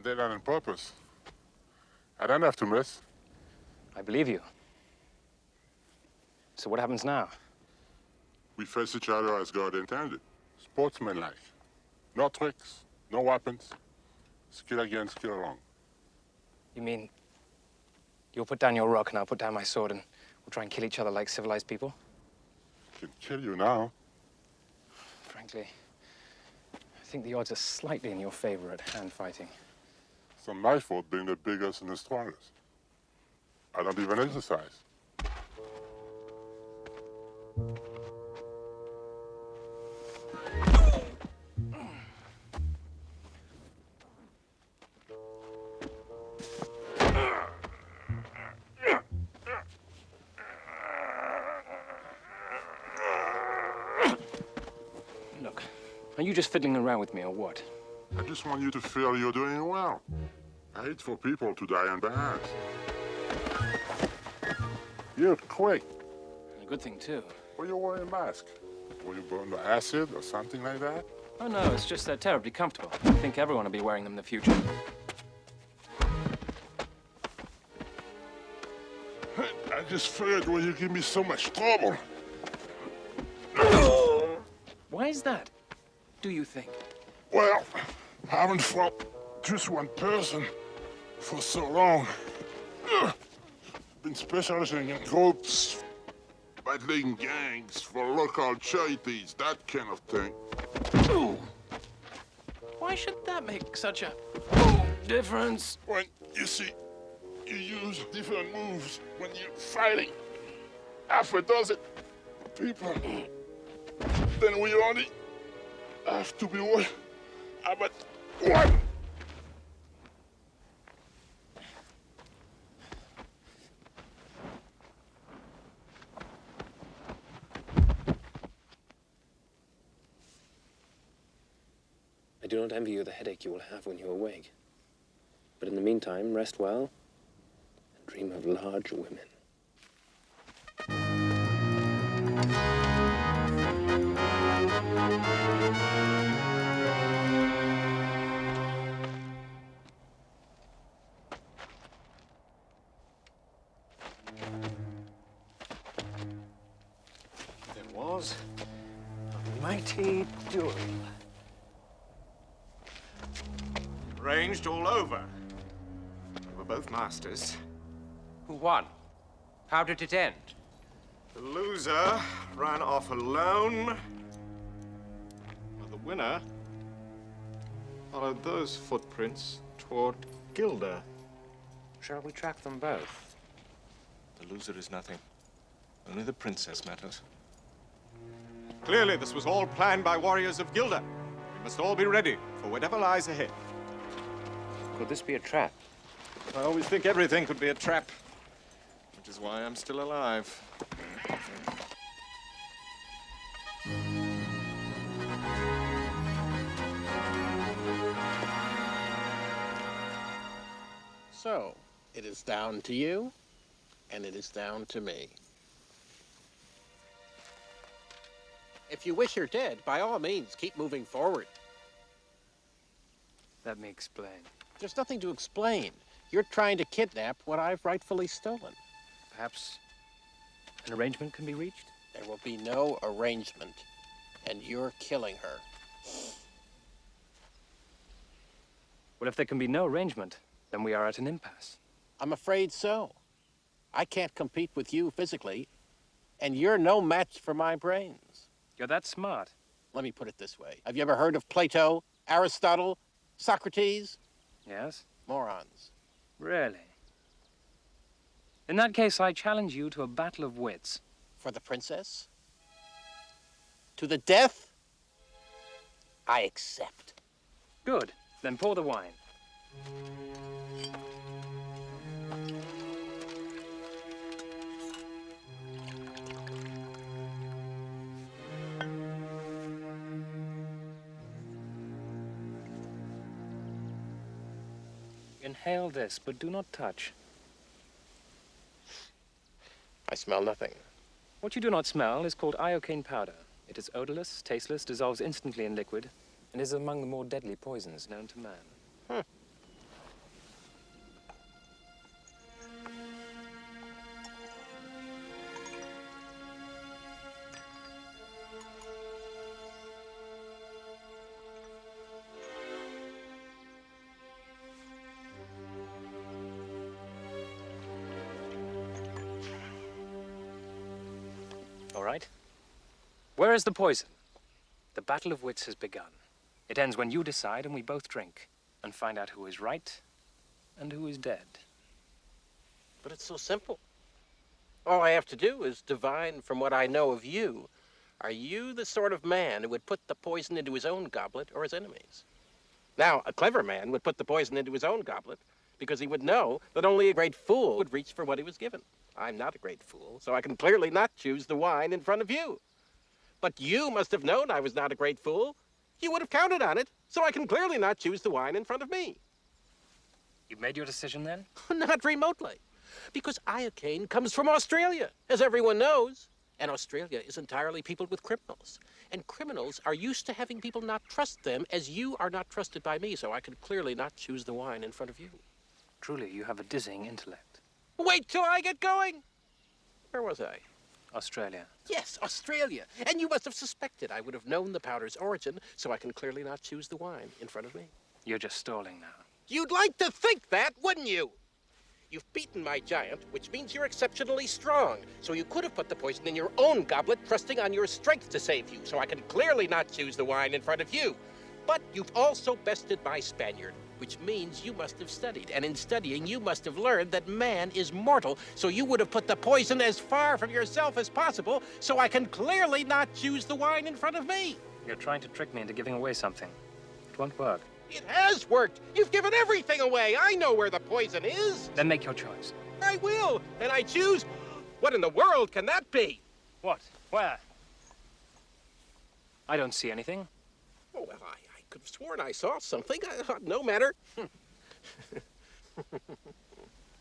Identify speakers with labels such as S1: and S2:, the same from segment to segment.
S1: did that on purpose. I don't have to miss.
S2: I believe you. So what happens now?
S1: We face each other as God intended. Sportsmanlike. No tricks, no weapons. Skill against skill alone.
S2: You mean you'll put down your rock and I'll put down my sword and we'll try and kill each other like civilized people?
S1: I can kill you now.
S2: Frankly, I think the odds are slightly in your favor at hand fighting.
S1: It's not my fault being the biggest and the strongest. I don't even exercise.
S2: Look, are you just fiddling around with me or what?
S1: I just want you to feel you're doing well. I hate for people to die on bad hands. You're quick.
S2: A good thing, too.
S1: Were you wearing a mask? Were you burned by acid or something like that?
S2: Oh, no, it's just they're terribly comfortable. I think everyone will be wearing them in the future.
S1: I just figured when you give me so much trouble.
S2: Why is that, do you think?
S1: Well, I haven't fought just one person for so long. Been specializing in groups, battling gangs for local charities, that kind of thing.
S2: Why should that make such a difference?
S1: When you see, you use different moves when you're fighting. Half a dozen people. Then we only have to be one. About one.
S3: I do not envy you the headache you will have when you awake. But in the meantime, rest well and dream of large women.
S4: There was a mighty duel. Ranged all over. We were both masters.
S5: Who won? How did it end?
S4: The loser ran off alone, while the winner followed those footprints toward Gilda.
S5: Shall we track them both?
S4: The loser is nothing. Only the princess matters. Clearly, this was all planned by warriors of Gilda. We must all be ready for whatever lies ahead.
S5: Could this be a trap?
S4: I always think everything could be a trap, which is why I'm still alive.
S6: So, it is down to you, and it is down to me. If you wish her dead, by all means, keep moving forward.
S2: Let me explain.
S6: There's nothing to explain. You're trying to kidnap what I've rightfully stolen.
S2: Perhaps an arrangement can be reached?
S6: There will be no arrangement, and you're killing her.
S2: Well, if there can be no arrangement, then we are at an impasse.
S6: I'm afraid so. I can't compete with you physically, and you're no match for my brains.
S2: You're that smart.
S6: Let me put it this way. Have you ever heard of Plato, Aristotle, Socrates?
S2: Yes?
S6: Morons.
S2: Really? In that case, I challenge you to a battle of wits.
S6: For the princess? To the death? I accept.
S2: Good. Then pour the wine. Inhale this, but do not touch.
S6: I smell nothing.
S2: What you do not smell is called iocane powder. It is odorless, tasteless, dissolves instantly in liquid, and is among the more deadly poisons known to man. right. Where is the poison? The battle of wits has begun. It ends when you decide and we both drink and find out who is right and who is dead.
S6: But it's so simple. All I have to do is divine from what I know of you. Are you the sort of man who would put the poison into his own goblet or his enemy's? Now, a clever man would put the poison into his own goblet because he would know that only a great fool would reach for what he was given. I'm not a great fool, so I can clearly not choose the wine in front of you. But you must have known I was not a great fool. You would have counted on it, so I can clearly not choose the wine in front of me.
S2: You've made your decision then?
S6: Not remotely, because iocane comes from Australia, as everyone knows. And Australia is entirely peopled with criminals. And criminals are used to having people not trust them as you are not trusted by me, so I can clearly not choose the wine in front of you.
S2: Truly, you have a dizzying intellect.
S6: Wait till I get going. Where was I?
S2: Australia.
S6: Yes, Australia. And you must have suspected I would have known the powder's origin, so I can clearly not choose the wine in front of me.
S2: You're just stalling now.
S6: You'd like to think that, wouldn't you? You've beaten my giant, which means you're exceptionally strong. So you could have put the poison in your own goblet, trusting on your strength to save you, so I can clearly not choose the wine in front of you. But you've also bested my Spaniard, which means you must have studied. And in studying, you must have learned that man is mortal, so you would have put the poison as far from yourself as possible, so I can clearly not choose the wine in front of me.
S2: You're trying to trick me into giving away something. It won't work.
S6: It has worked. You've given everything away. I know where the poison is.
S2: Then make your choice.
S6: I will, and I choose. What in the world can that be?
S2: What? Where? I don't see anything.
S6: Oh, well, I could have sworn I saw something. No matter.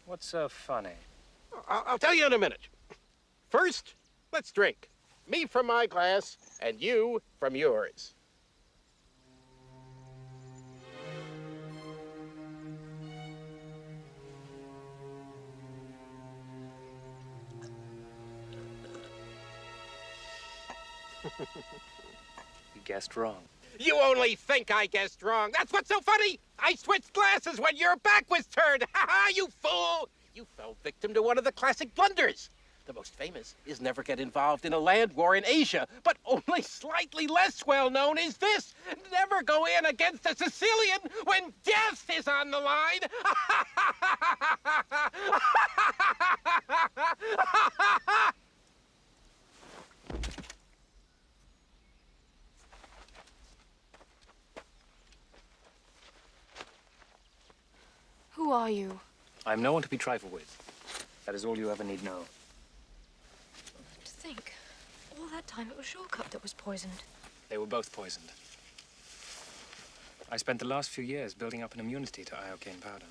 S2: What's so funny?
S6: I'll tell you in a minute. First, let's drink. Me from my glass, and you from yours.
S2: You guessed wrong.
S6: You only think I guessed wrong. That's what's so funny. I switched glasses when your back was turned. Ha ha, you fool. You fell victim to one of the classic blunders. The most famous is never get involved in a land war in Asia, but only slightly less well known is this. Never go in against a Sicilian when death is on the line.
S7: Who are you?
S2: I'm no one to be trifled with. That is all you ever need know.
S7: To think, all that time it was your cup that was poisoned.
S2: They were both poisoned. I spent the last few years building up an immunity to iocane powder.